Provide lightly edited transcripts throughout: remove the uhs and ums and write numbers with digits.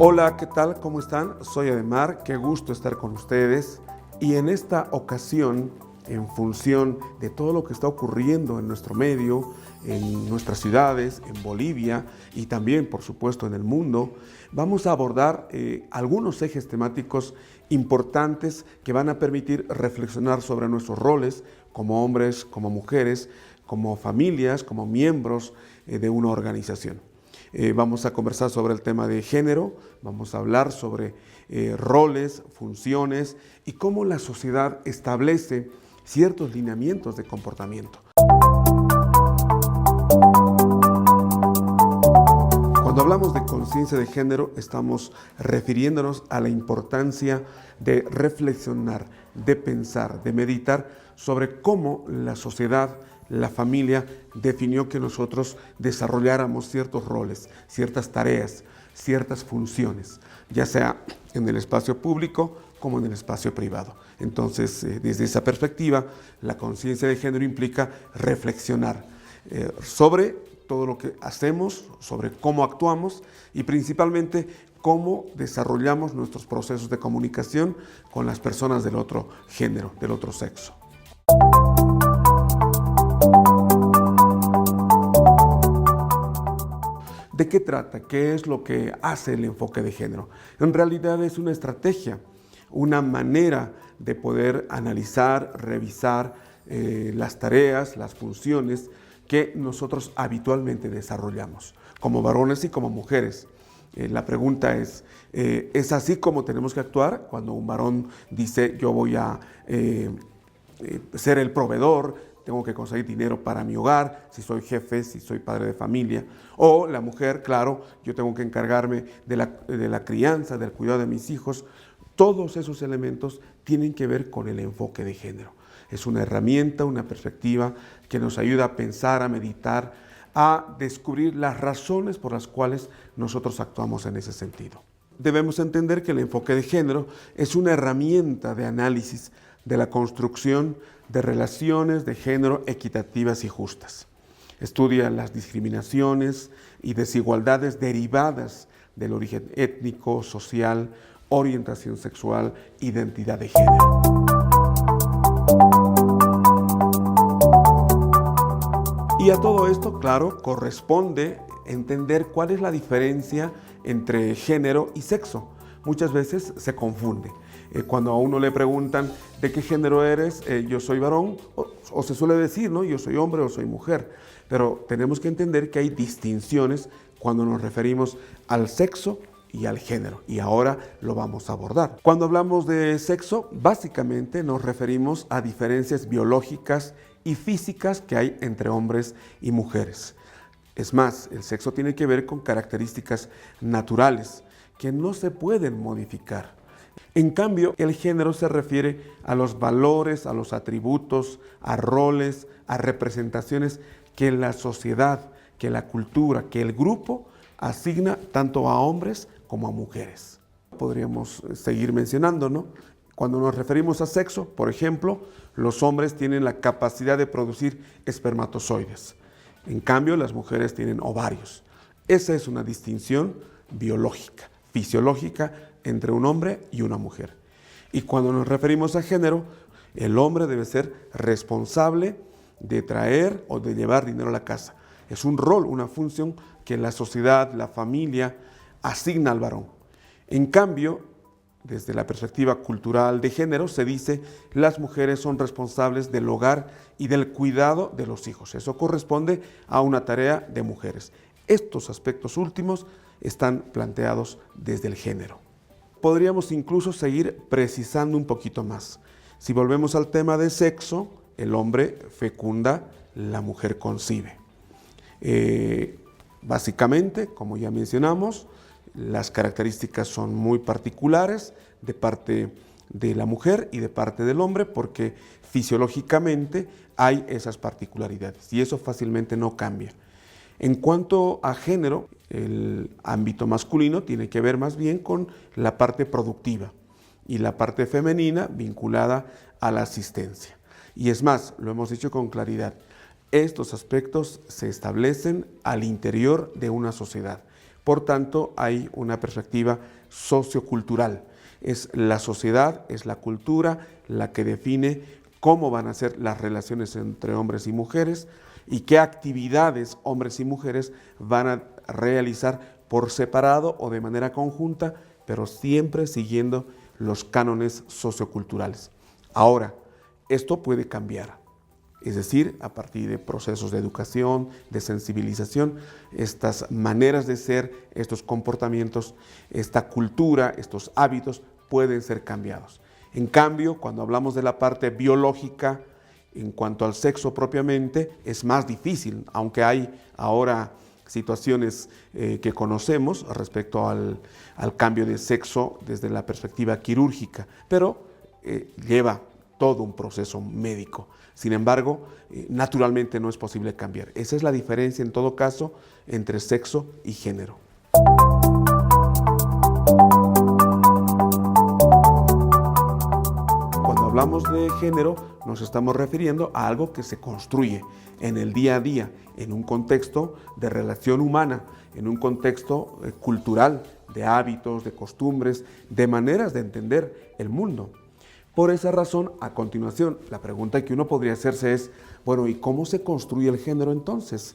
Hola, ¿qué tal? ¿Cómo están? Soy Ademar, qué gusto estar con ustedes. Y en esta ocasión, en función de todo lo que está ocurriendo en nuestro medio, en nuestras ciudades, en Bolivia y también, por supuesto, en el mundo, vamos a abordar algunos ejes temáticos importantes que van a permitir reflexionar sobre nuestros roles como hombres, como mujeres, como familias, como miembros de una organización. Vamos a conversar sobre el tema de género, vamos a hablar sobre roles, funciones y cómo la sociedad establece ciertos lineamientos de comportamiento. Cuando hablamos de conciencia de género, estamos refiriéndonos a la importancia de reflexionar, de pensar, de meditar sobre cómo la sociedad, la familia definió que nosotros desarrolláramos ciertos roles, ciertas tareas, ciertas funciones, ya sea en el espacio público como en el espacio privado. Entonces, desde esa perspectiva, la conciencia de género implica reflexionar sobre todo lo que hacemos, sobre cómo actuamos y principalmente cómo desarrollamos nuestros procesos de comunicación con las personas del otro género, del otro sexo. ¿De qué trata? ¿Qué es lo que hace el enfoque de género? En realidad es una estrategia, una manera de poder analizar, revisar las tareas, las funciones que nosotros habitualmente desarrollamos, como varones y como mujeres. La pregunta ¿es así como tenemos que actuar? Cuando un varón dice, yo voy a ser el proveedor, tengo que conseguir dinero para mi hogar, si soy jefe, si soy padre de familia. O la mujer, claro, yo tengo que encargarme de la crianza, del cuidado de mis hijos. Todos esos elementos tienen que ver con el enfoque de género. Es una herramienta, una perspectiva que nos ayuda a pensar, a meditar, a descubrir las razones por las cuales nosotros actuamos en ese sentido. Debemos entender que el enfoque de género es una herramienta de análisis de la construcción de relaciones de género equitativas y justas. Estudia las discriminaciones y desigualdades derivadas del origen étnico, social, orientación sexual, identidad de género. Y a todo esto, claro, corresponde entender cuál es la diferencia entre género y sexo. Muchas veces se confunde. Cuando a uno le preguntan ¿de qué género eres? Yo soy varón, o se suele decir, ¿no? Yo soy hombre o soy mujer. Pero tenemos que entender que hay distinciones cuando nos referimos al sexo y al género, y ahora lo vamos a abordar. Cuando hablamos de sexo, básicamente nos referimos a diferencias biológicas y físicas que hay entre hombres y mujeres. Es más, el sexo tiene que ver con características naturales que no se pueden modificar. En cambio, el género se refiere a los valores, a los atributos, a roles, a representaciones que la sociedad, que la cultura, que el grupo asigna tanto a hombres como a mujeres. Podríamos seguir mencionando, ¿no? Cuando nos referimos a sexo, por ejemplo, los hombres tienen la capacidad de producir espermatozoides. En cambio, las mujeres tienen ovarios. Esa es una distinción biológica, fisiológica, entre un hombre y una mujer. Y cuando nos referimos a género, el hombre debe ser responsable de traer o de llevar dinero a la casa. Es un rol, una función que la sociedad, la familia, asigna al varón. En cambio, desde la perspectiva cultural de género, se dice las mujeres son responsables del hogar y del cuidado de los hijos. Eso corresponde a una tarea de mujeres. Estos aspectos últimos están planteados desde el género. Podríamos incluso seguir precisando un poquito más. Si volvemos al tema de sexo, el hombre fecunda, la mujer concibe. Básicamente, como ya mencionamos, las características son muy particulares de parte de la mujer y de parte del hombre porque fisiológicamente hay esas particularidades y eso fácilmente no cambia. En cuanto a género, el ámbito masculino tiene que ver más bien con la parte productiva y la parte femenina vinculada a la asistencia. Y es más, lo hemos dicho con claridad, estos aspectos se establecen al interior de una sociedad. Por tanto, hay una perspectiva sociocultural. Es la sociedad, es la cultura la que define cómo van a ser las relaciones entre hombres y mujeres y qué actividades hombres y mujeres van a realizar por separado o de manera conjunta, pero siempre siguiendo los cánones socioculturales. Ahora, esto puede cambiar, es decir, a partir de procesos de educación, de sensibilización, estas maneras de ser, estos comportamientos, esta cultura, estos hábitos pueden ser cambiados. En cambio, cuando hablamos de la parte biológica, en cuanto al sexo propiamente, es más difícil, aunque hay ahora situaciones que conocemos respecto al cambio de sexo desde la perspectiva quirúrgica, pero lleva todo un proceso médico. Sin embargo, naturalmente no es posible cambiar. Esa es la diferencia en todo caso entre sexo y género. Cuando hablamos de género, nos estamos refiriendo a algo que se construye en el día a día, en un contexto de relación humana, en un contexto cultural, de hábitos, de costumbres, de maneras de entender el mundo. Por esa razón, a continuación, la pregunta que uno podría hacerse es, bueno, ¿y cómo se construye el género entonces?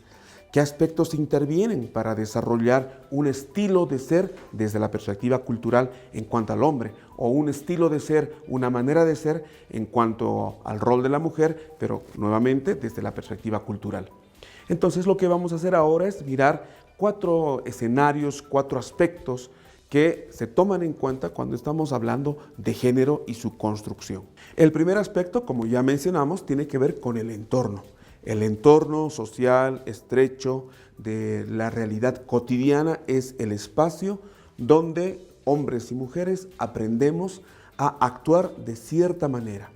¿Qué aspectos intervienen para desarrollar un estilo de ser desde la perspectiva cultural en cuanto al hombre? O un estilo de ser, una manera de ser en cuanto al rol de la mujer, pero nuevamente desde la perspectiva cultural. Entonces lo que vamos a hacer ahora es mirar 4 escenarios, 4 aspectos que se toman en cuenta cuando estamos hablando de género y su construcción. El primer aspecto, como ya mencionamos, tiene que ver con el entorno. El entorno social estrecho de la realidad cotidiana es el espacio donde hombres y mujeres aprendemos a actuar de cierta manera,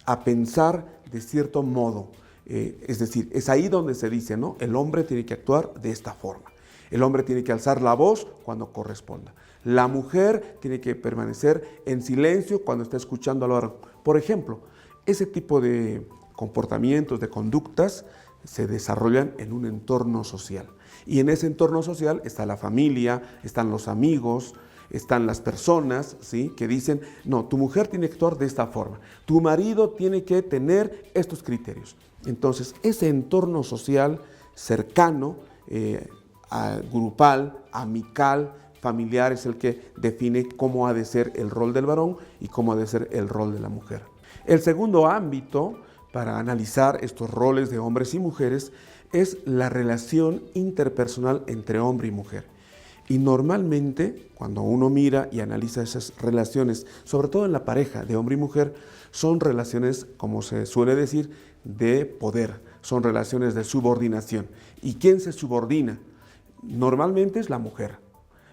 a pensar de cierto modo. Es decir, es ahí donde se dice, ¿no? El hombre tiene que actuar de esta forma. El hombre tiene que alzar la voz cuando corresponda. La mujer tiene que permanecer en silencio cuando está escuchando al varón. Por ejemplo, ese tipo de comportamientos, de conductas, se desarrollan en un entorno social. Y en ese entorno social está la familia, están los amigos, están las personas, ¿sí?, que dicen, no, tu mujer tiene que actuar de esta forma, tu marido tiene que tener estos criterios. Entonces, ese entorno social cercano, grupal, amical, familiar, es el que define cómo ha de ser el rol del varón y cómo ha de ser el rol de la mujer. El segundo ámbito para analizar estos roles de hombres y mujeres es la relación interpersonal entre hombre y mujer. Y normalmente, cuando uno mira y analiza esas relaciones, sobre todo en la pareja de hombre y mujer, son relaciones, como se suele decir, de poder, son relaciones de subordinación. ¿Y quién se subordina? Normalmente es la mujer,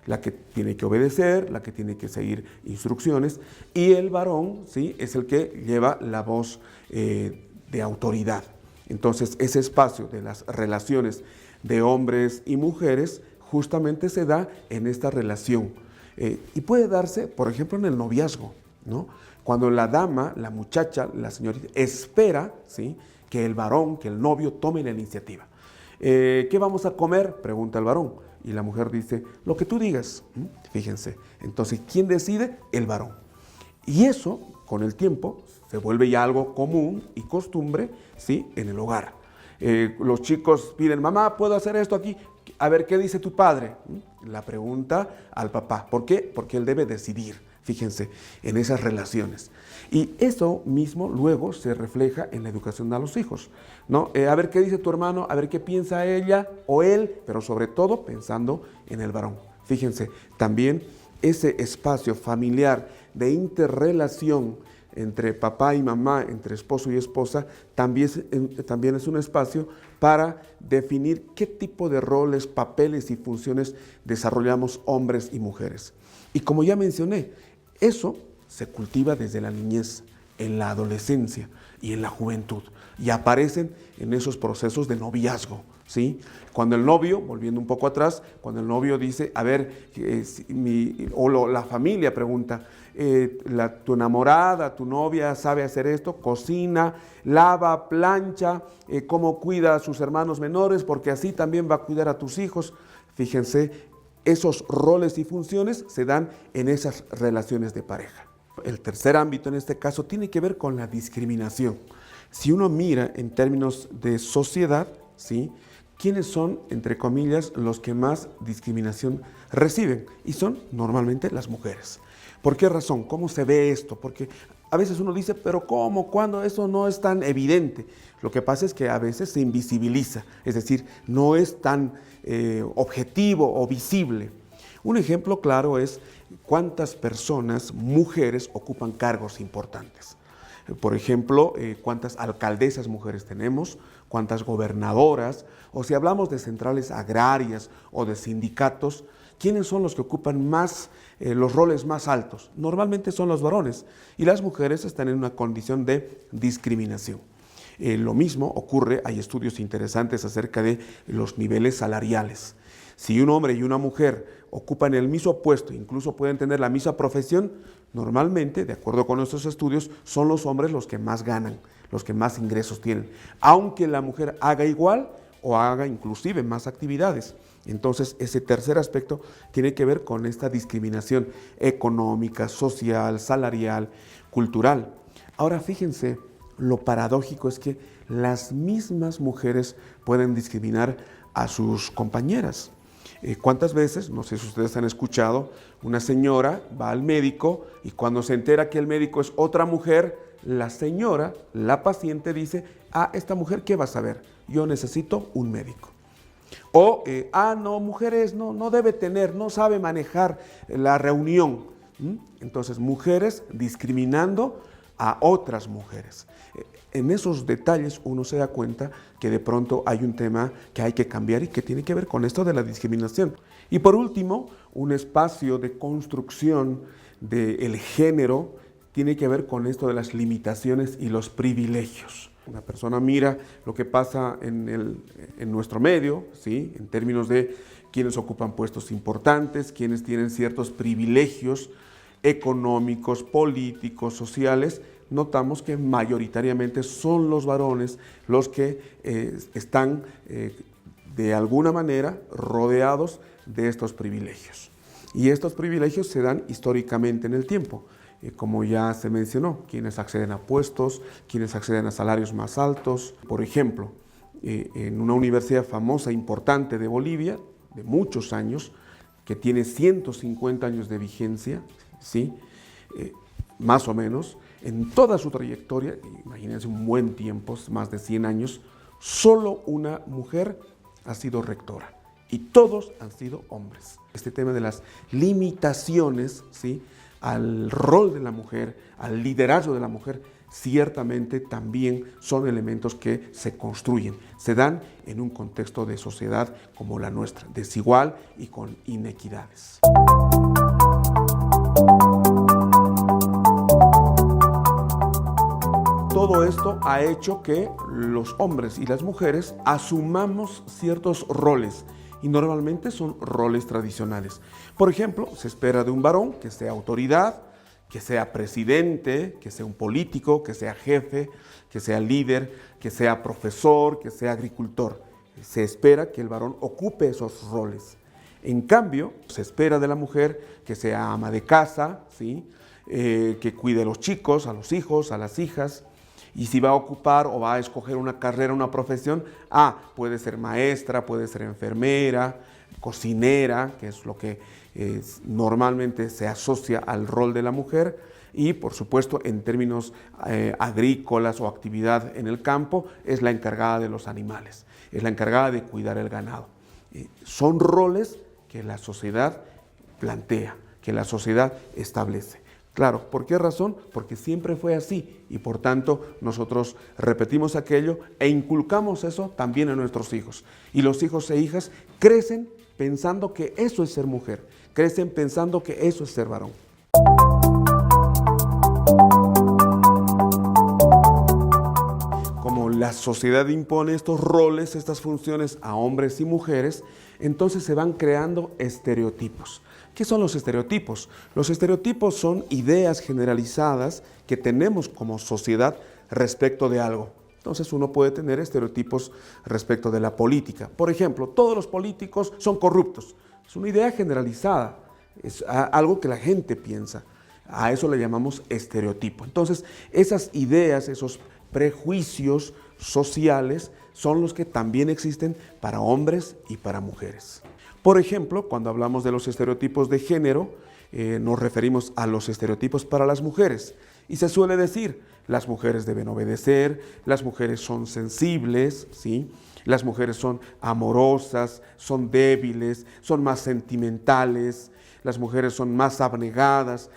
la que tiene que obedecer, la que tiene que seguir instrucciones, y el varón, ¿sí?, es el que lleva la voz de autoridad. Entonces, ese espacio de las relaciones de hombres y mujeres justamente se da en esta relación. Y puede darse, por ejemplo, en el noviazgo, ¿no? Cuando la dama, la muchacha, la señorita, espera, ¿sí?, que el varón, que el novio tome la iniciativa. ¿Qué vamos a comer?, pregunta el varón. Y la mujer dice, lo que tú digas. Fíjense, entonces, ¿quién decide? El varón. Y eso, con el tiempo, se vuelve ya algo común y costumbre, ¿sí?, en el hogar. Los chicos piden, mamá, ¿puedo hacer esto aquí? A ver, ¿qué dice tu padre? La pregunta al papá. ¿Por qué? Porque él debe decidir, fíjense, en esas relaciones. Y eso mismo luego se refleja en la educación de los hijos, ¿no? A ver, ¿qué dice tu hermano? A ver, ¿qué piensa ella o él? Pero sobre todo pensando en el varón. Fíjense, también ese espacio familiar de interrelación entre papá y mamá, entre esposo y esposa, también es un espacio para definir qué tipo de roles, papeles y funciones desarrollamos hombres y mujeres. Y como ya mencioné, eso se cultiva desde la niñez, en la adolescencia y en la juventud, y aparecen en esos procesos de noviazgo, ¿sí? Cuando el novio, volviendo un poco atrás, cuando el novio dice, a ver, la familia pregunta, tu enamorada, tu novia sabe hacer esto, cocina, lava, plancha, cómo cuida a sus hermanos menores, porque así también va a cuidar a tus hijos. Fíjense, Esos roles y funciones se dan en esas relaciones de pareja. El tercer ámbito en este caso tiene que ver con la discriminación. Si uno mira en términos de sociedad, ¿sí?, ¿quiénes son, entre comillas, los que más discriminación reciben? Y son normalmente las mujeres. ¿Por qué razón? ¿Cómo se ve esto? Porque a veces uno dice, pero ¿cómo? ¿Cuándo? Eso no es tan evidente. Lo que pasa es que a veces se invisibiliza, es decir, no es tan objetivo o visible. Un ejemplo claro es cuántas personas, mujeres, ocupan cargos importantes. Por ejemplo, cuántas alcaldesas mujeres tenemos, cuántas gobernadoras, o si hablamos de centrales agrarias o de sindicatos, ¿quiénes son los que ocupan más los roles más altos? Normalmente son los varones y las mujeres están en una condición de discriminación. Lo mismo ocurre, hay estudios interesantes acerca de los niveles salariales. Si un hombre y una mujer ocupan el mismo puesto, incluso pueden tener la misma profesión, normalmente, de acuerdo con nuestros estudios, son los hombres los que más ganan, los que más ingresos tienen, aunque la mujer haga igual o haga inclusive más actividades. Entonces, ese tercer aspecto tiene que ver con esta discriminación económica, social, salarial, cultural. Ahora, fíjense, lo paradójico es que las mismas mujeres pueden discriminar a sus compañeras. ¿Cuántas veces, no sé si ustedes han escuchado, una señora va al médico y cuando se entera que el médico es otra mujer, la señora, la paciente dice, esta mujer, ¿qué va a saber? Yo necesito un médico. O, no, mujeres no debe tener, no sabe manejar la reunión. Entonces, mujeres discriminando a otras mujeres. En esos detalles uno se da cuenta que de pronto hay un tema que hay que cambiar y que tiene que ver con esto de la discriminación. Y por último, un espacio de construcción del género tiene que ver con esto de las limitaciones y los privilegios. Una persona mira lo que pasa en nuestro medio, ¿sí?, en términos de quienes ocupan puestos importantes, quienes tienen ciertos privilegios económicos, políticos, sociales. Notamos que mayoritariamente son los varones los que están de alguna manera rodeados de estos privilegios. Y estos privilegios se dan históricamente en el tiempo. Como ya se mencionó, quienes acceden a puestos, quienes acceden a salarios más altos. Por ejemplo, en una universidad famosa, importante de Bolivia, de muchos años, que tiene 150 años de vigencia, ¿sí?, más o menos, en toda su trayectoria, imagínense un buen tiempo, más de 100 años, solo una mujer ha sido rectora y todos han sido hombres. Este tema de las limitaciones, ¿sí?, al rol de la mujer, al liderazgo de la mujer, ciertamente también son elementos que se construyen, se dan en un contexto de sociedad como la nuestra, desigual y con inequidades. Todo esto ha hecho que los hombres y las mujeres asumamos ciertos roles y normalmente son roles tradicionales. Por ejemplo, se espera de un varón que sea autoridad, que sea presidente, que sea un político, que sea jefe, que sea líder, que sea profesor, que sea agricultor. Se espera que el varón ocupe esos roles. En cambio, se espera de la mujer que sea ama de casa, ¿sí?, que cuide a los chicos, a los hijos, a las hijas. Y si va a ocupar o va a escoger una carrera, una profesión, puede ser maestra, puede ser enfermera, cocinera, que es lo que normalmente se asocia al rol de la mujer, y por supuesto en términos agrícolas o actividad en el campo, es la encargada de los animales, es la encargada de cuidar el ganado. Son roles que la sociedad plantea, que la sociedad establece. Claro, ¿por qué razón? Porque siempre fue así y por tanto nosotros repetimos aquello e inculcamos eso también a nuestros hijos. Y los hijos e hijas crecen pensando que eso es ser mujer, crecen pensando que eso es ser varón. Como la sociedad impone estos roles, estas funciones a hombres y mujeres, entonces se van creando estereotipos. ¿Qué son los estereotipos? Los estereotipos son ideas generalizadas que tenemos como sociedad respecto de algo. Entonces uno puede tener estereotipos respecto de la política. Por ejemplo, todos los políticos son corruptos. Es una idea generalizada, es algo que la gente piensa. A eso le llamamos estereotipo. Entonces, esas ideas, esos prejuicios sociales son los que también existen para hombres y para mujeres. Por ejemplo, cuando hablamos de los estereotipos de género, nos referimos a los estereotipos para las mujeres. Y se suele decir, las mujeres deben obedecer, las mujeres son sensibles, ¿sí? Las mujeres son amorosas, son débiles, son más sentimentales, las mujeres son más abnegadas,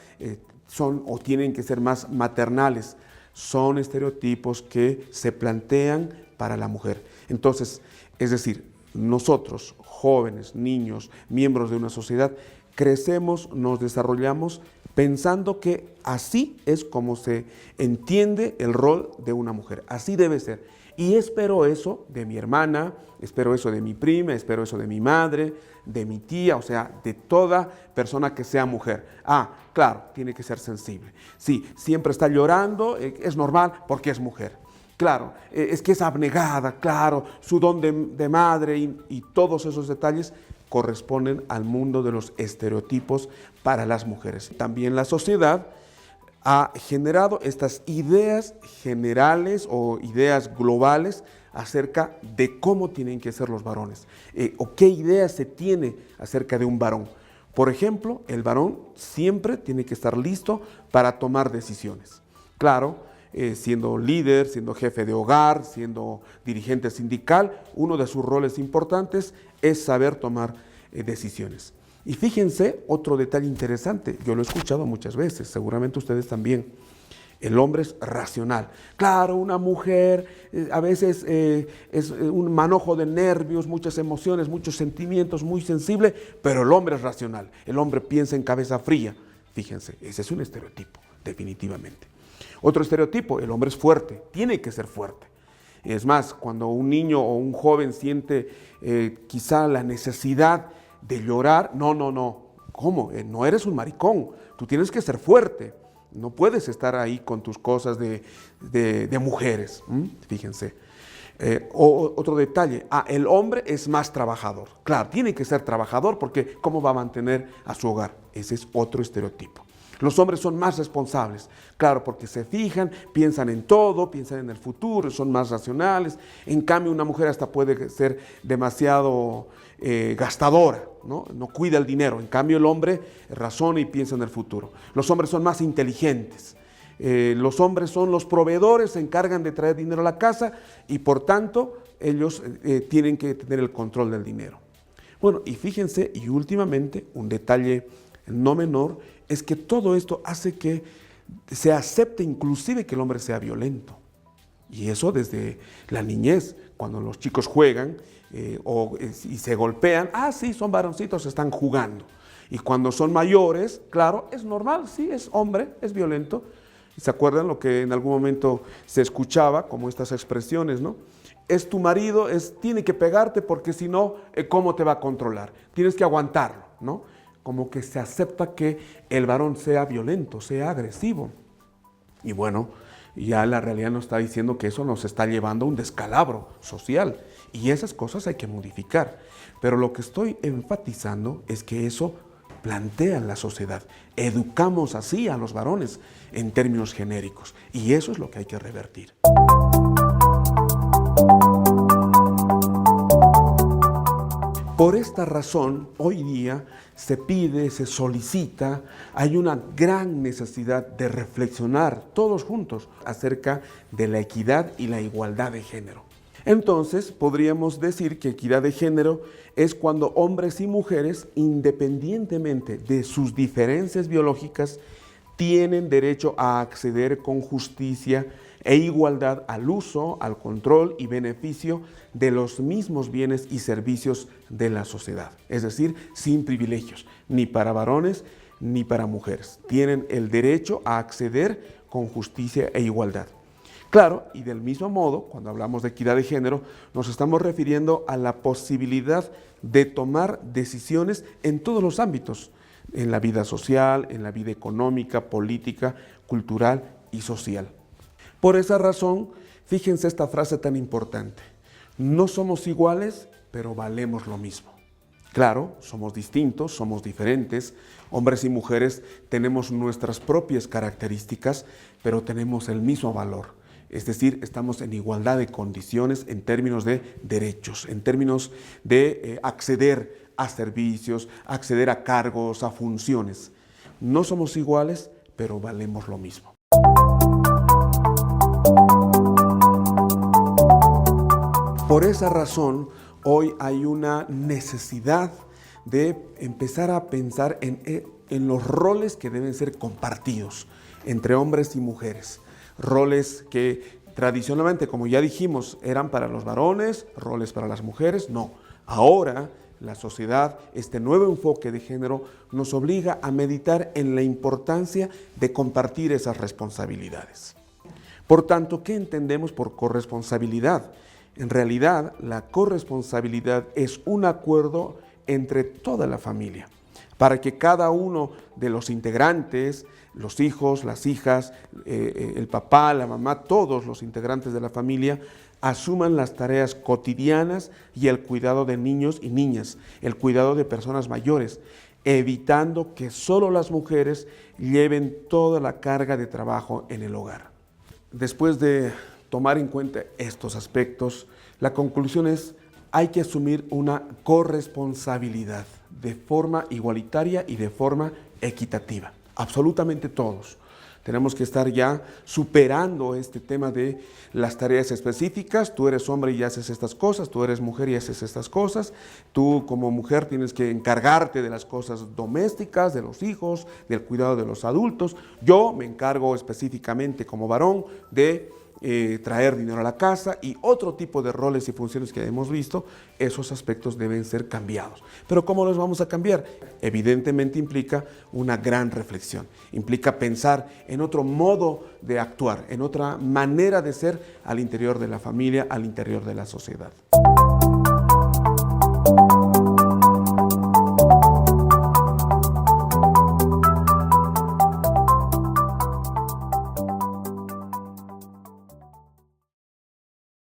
son o tienen que ser más maternales. Son estereotipos que se plantean para la mujer. Entonces, es decir, nosotros, jóvenes, niños, miembros de una sociedad, crecemos, nos desarrollamos pensando que así es como se entiende el rol de una mujer. Así debe ser. Y espero eso de mi hermana, espero eso de mi prima, espero eso de mi madre, de mi tía, o sea, de toda persona que sea mujer. Claro, tiene que ser sensible. Sí, siempre está llorando, es normal porque es mujer. Claro, es que es abnegada, claro, su don de madre y todos esos detalles corresponden al mundo de los estereotipos para las mujeres. También la sociedad ha generado estas ideas generales o ideas globales acerca de cómo tienen que ser los varones o qué ideas se tiene acerca de un varón. Por ejemplo, el varón siempre tiene que estar listo para tomar decisiones. Claro, siendo líder, siendo jefe de hogar, siendo dirigente sindical, uno de sus roles importantes es saber tomar decisiones. Y fíjense, otro detalle interesante, yo lo he escuchado muchas veces, seguramente ustedes también. El hombre es racional. Claro, una mujer a veces es un manojo de nervios, muchas emociones, muchos sentimientos, muy sensible, pero el hombre es racional. El hombre piensa en cabeza fría. Fíjense, ese es un estereotipo, definitivamente. Otro estereotipo, el hombre es fuerte, tiene que ser fuerte. Es más, cuando un niño o un joven siente quizá la necesidad de llorar, no, ¿cómo? No eres un maricón, tú tienes que ser fuerte, no puedes estar ahí con tus cosas de mujeres, fíjense. Otro detalle, el hombre es más trabajador, claro, tiene que ser trabajador porque ¿cómo va a mantener a su hogar? Ese es otro estereotipo. Los hombres son más responsables, claro, porque se fijan, piensan en todo, piensan en el futuro, son más racionales. En cambio, una mujer hasta puede ser demasiado gastadora, ¿no? No cuida el dinero. En cambio, el hombre razona y piensa en el futuro. Los hombres son más inteligentes. Los hombres son los proveedores, se encargan de traer dinero a la casa y por tanto ellos tienen que tener el control del dinero. Bueno, y fíjense, y últimamente, un detalle no menor, es que todo esto hace que se acepte inclusive que el hombre sea violento. Y eso desde la niñez, cuando los chicos juegan y se golpean, sí, son varoncitos, están jugando. Y cuando son mayores, claro, es normal, sí, es hombre, es violento. ¿Se acuerdan lo que en algún momento se escuchaba, como estas expresiones, ¿no? Es tu marido, tiene que pegarte porque si no, ¿cómo te va a controlar? Tienes que aguantarlo, ¿no? Como que se acepta que el varón sea violento, sea agresivo. Y bueno, ya la realidad nos está diciendo que eso nos está llevando a un descalabro social. Y esas cosas hay que modificar. Pero lo que estoy enfatizando es que eso plantea en la sociedad. Educamos así a los varones en términos genéricos. Y eso es lo que hay que revertir. Por esta razón, hoy día se pide, se solicita, hay una gran necesidad de reflexionar todos juntos acerca de la equidad y la igualdad de género. Entonces, podríamos decir que equidad de género es cuando hombres y mujeres, independientemente de sus diferencias biológicas, tienen derecho a acceder con justicia e igualdad al uso, al control y beneficio de los mismos bienes y servicios de la sociedad. Es decir, sin privilegios, ni para varones ni para mujeres. Tienen el derecho a acceder con justicia e igualdad. Claro, y del mismo modo, cuando hablamos de equidad de género, nos estamos refiriendo a la posibilidad de tomar decisiones en todos los ámbitos, en la vida social, en la vida económica, política, cultural y social. Por esa razón, fíjense esta frase tan importante. No somos iguales, pero valemos lo mismo. Claro, somos distintos, somos diferentes, hombres y mujeres tenemos nuestras propias características, pero tenemos el mismo valor. Es decir, estamos en igualdad de condiciones en términos de derechos, en términos de acceder a servicios, acceder a cargos, a funciones. No somos iguales, pero valemos lo mismo. Por esa razón, hoy hay una necesidad de empezar a pensar en los roles que deben ser compartidos entre hombres y mujeres. Roles que tradicionalmente, como ya dijimos, eran para los varones, roles para las mujeres. No, ahora la sociedad, este nuevo enfoque de género nos obliga a meditar en la importancia de compartir esas responsabilidades. Por tanto, ¿qué entendemos por corresponsabilidad? En realidad, la corresponsabilidad es un acuerdo entre toda la familia, para que cada uno de los integrantes, los hijos, las hijas, el papá, la mamá, todos los integrantes de la familia, asuman las tareas cotidianas y el cuidado de niños y niñas, el cuidado de personas mayores, evitando que solo las mujeres lleven toda la carga de trabajo en el hogar. Después de tomar en cuenta estos aspectos, la conclusión es: hay que asumir una corresponsabilidad de forma igualitaria y de forma equitativa. Absolutamente todos. Tenemos que estar ya superando este tema de las tareas específicas. Tú eres hombre y haces estas cosas, tú eres mujer y haces estas cosas. Tú como mujer tienes que encargarte de las cosas domésticas, de los hijos, del cuidado de los adultos. Yo me encargo específicamente como varón de traer dinero a la casa y otro tipo de roles y funciones que hemos visto. Esos aspectos deben ser cambiados. Pero ¿cómo los vamos a cambiar? Evidentemente implica una gran reflexión, implica pensar en otro modo de actuar, en otra manera de ser al interior de la familia, al interior de la sociedad.